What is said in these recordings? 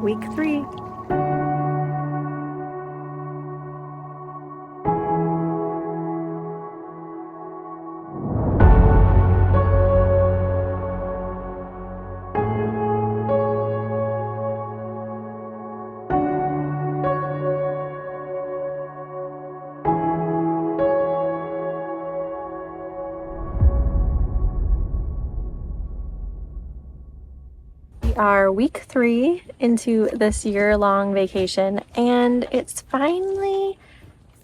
week 3. We are week 3 into this year-long vacation, and it's finally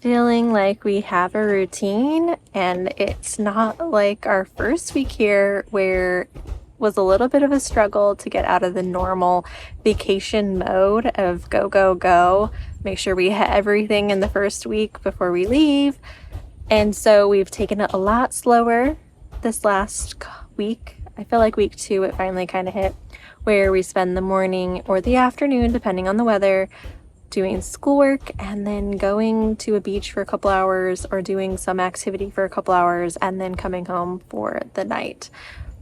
feeling like we have a routine, and it's not like our first week here where it was a little bit of a struggle to get out of the normal vacation mode of go, go, go. Make sure we hit everything in the first week before we leave. And so we've taken it a lot slower this last week. I feel like week 2 it finally kind of hit, where we spend the morning or the afternoon, depending on the weather, doing schoolwork and then going to a beach for a couple hours or doing some activity for a couple hours and then coming home for the night.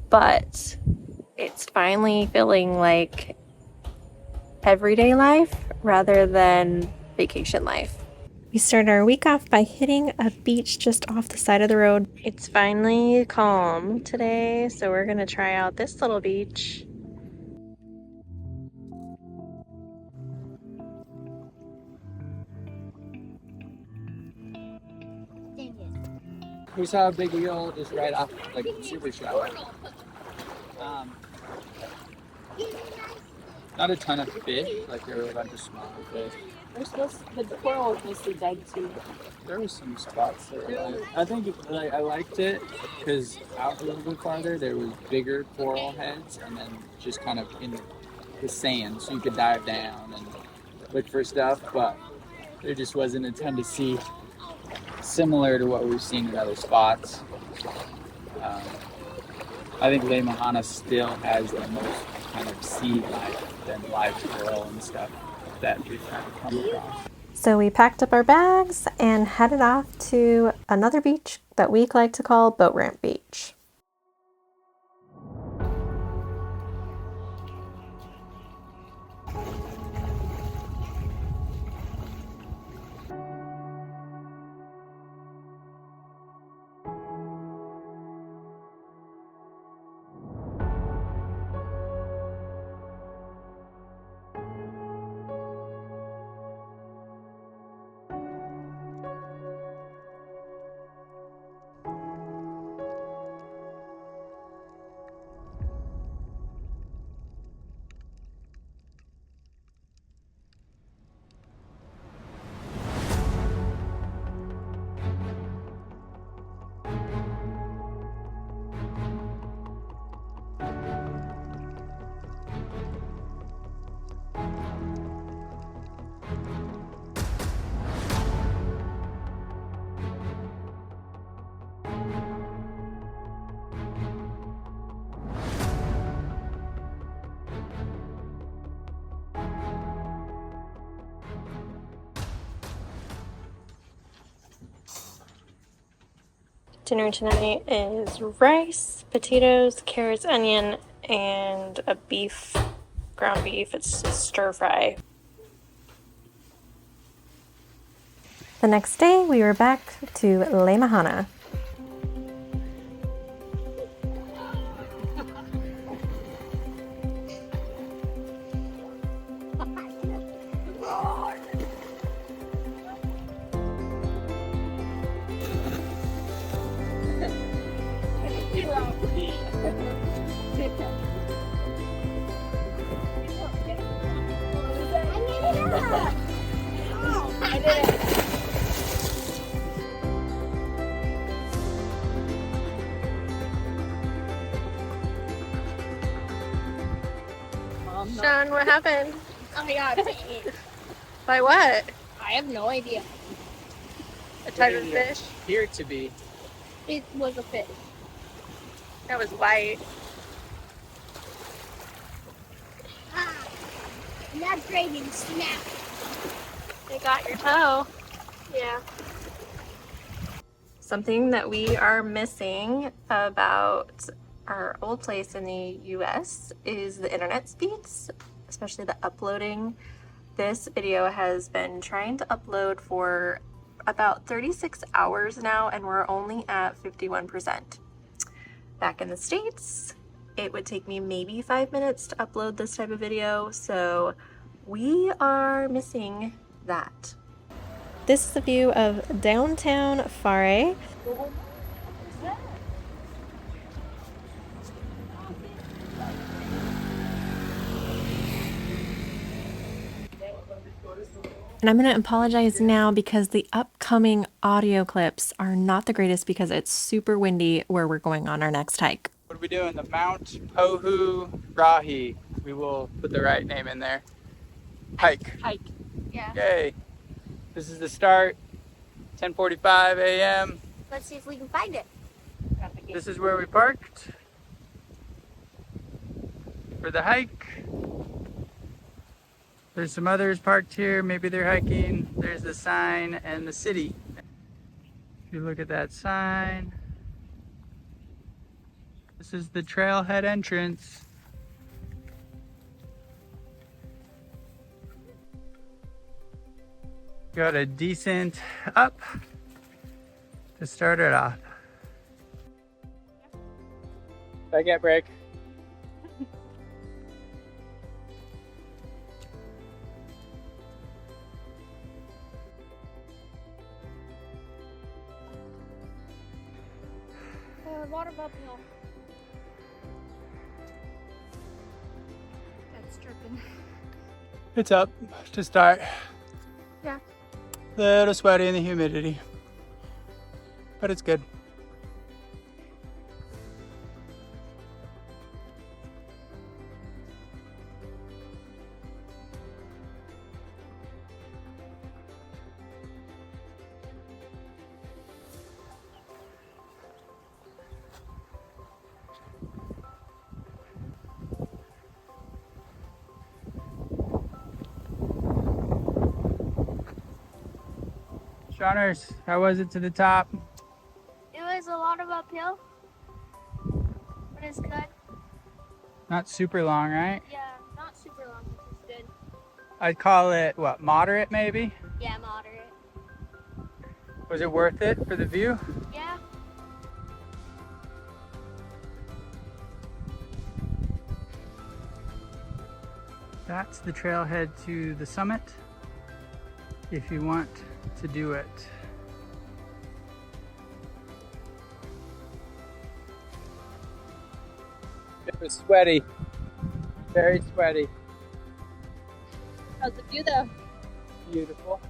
But it's finally feeling like everyday life rather than vacation life. We start our week off by hitting a beach just off the side of the road. It's finally calm today, so we're gonna try out this little beach. We saw a big eel just right off, like super shallow. Not a ton of fish, like there were a bunch of small fish. The coral was mostly dead too. There was some spots there. I think I liked it because out a little bit farther there was bigger coral heads, and then just kind of in the sand, so you could dive down and look for stuff. But there just wasn't a ton to see, similar to what we've seen in other spots. I think Lake Mahana still has the most kind of sea life and live coral and stuff that we've kind of come across. So we packed up our bags and headed off to another beach that we like to call Boat Ramp Beach. Dinner tonight is rice, potatoes, carrots, onion, and a ground beef. It's a stir fry. The next day, we were back to Lake Mahana. I did it. Sean, what happened? Oh my god, bitten. By what? I have no idea. A type of fish? Appeared to be. It was a fish. That was white. And that grating snapped. It got your toe. Yeah. Something that we are missing about our old place in the US is the internet speeds. especially the uploading. This video has been trying to upload for about 36 hours now, and we're only at 51%. Back in the States, it would take me maybe 5 minutes to upload this type of video, so we are missing that. This is a view of downtown Fare. And I'm going to apologize now because the upcoming audio clips are not the greatest because it's super windy where we're going on our next hike. What are we doing? The Mount Rahi. We will put the right name in there. Hike. Yeah. Yay. This is the start. 10:45 a.m. Let's see if we can find it. This is where we parked for the hike. There's some others parked here. Maybe they're hiking. There's the sign and the city. If you look at that sign, this is the trailhead entrance. Got a decent up to start it off. Did I get break? Water bubble. That's dripping. It's up to start. Yeah. Little sweaty in the humidity, but it's good. Shawners, how was it to the top? It was a lot of uphill, but it's good. Not super long, right? Yeah, not super long, which is good. I'd call it, what, moderate maybe? Yeah, moderate. Was it worth it for the view? Yeah. That's the trailhead to the summit if you want to do it. It was sweaty, very sweaty. How's the view though? Beautiful.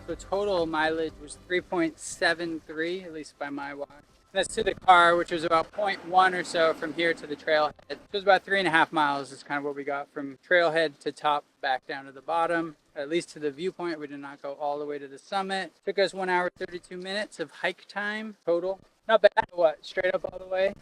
So total mileage was 3.73, at least by my watch. That's to the car, which was about 0.1 or so from here to the trailhead. It was about 3.5 miles is kind of what we got from trailhead to top back down to the bottom, at least to the viewpoint. We did not go all the way to the summit. Took us 1 hour, 32 minutes of hike time total. Not bad. What, straight up all the way?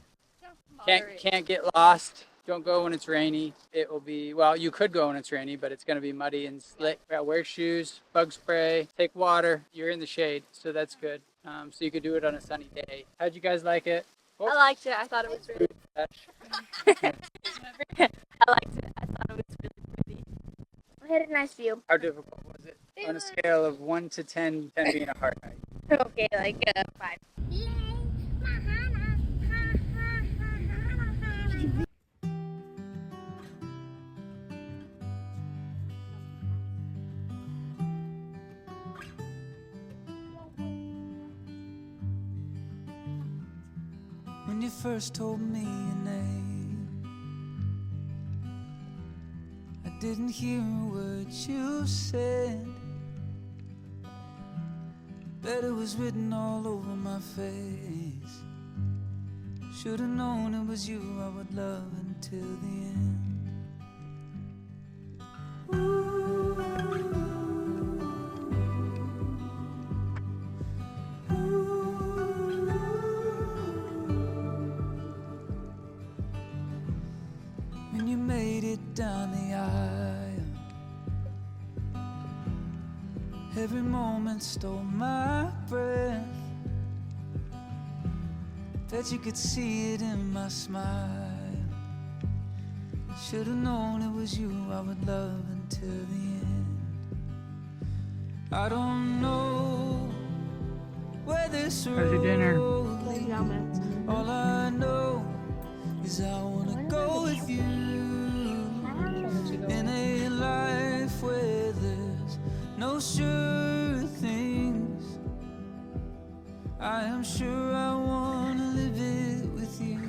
Can't get lost. Don't go when it's rainy. It will be, well, you could go when it's rainy, but it's going to be muddy and slick. Wear shoes, bug spray, take water. You're in the shade, so that's good. So you could do it on a sunny day. How'd you guys like it? Oh. I liked it. I thought it was really I liked it. I thought it was really pretty. I had a nice view. How difficult was it? On a scale of 1 to 10, 10 being a hard hike. Okay, like 5. When you first told me your name, I didn't hear a word you said, but it was written all over my face. Should've known it was you I would love until the end. When you made it down the aisle, every moment stole my breath. Bet you could see it in my smile. Should've known it was you I would love until the end. I don't know where this How's your dinner? road leads. All I know is I wanna go with you in a life where there's no sure things. I am sure I wanna live it with you.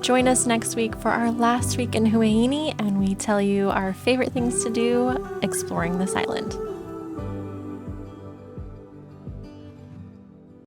Join us next week for our last week in Huahine, and we tell you our favorite things to do exploring this island.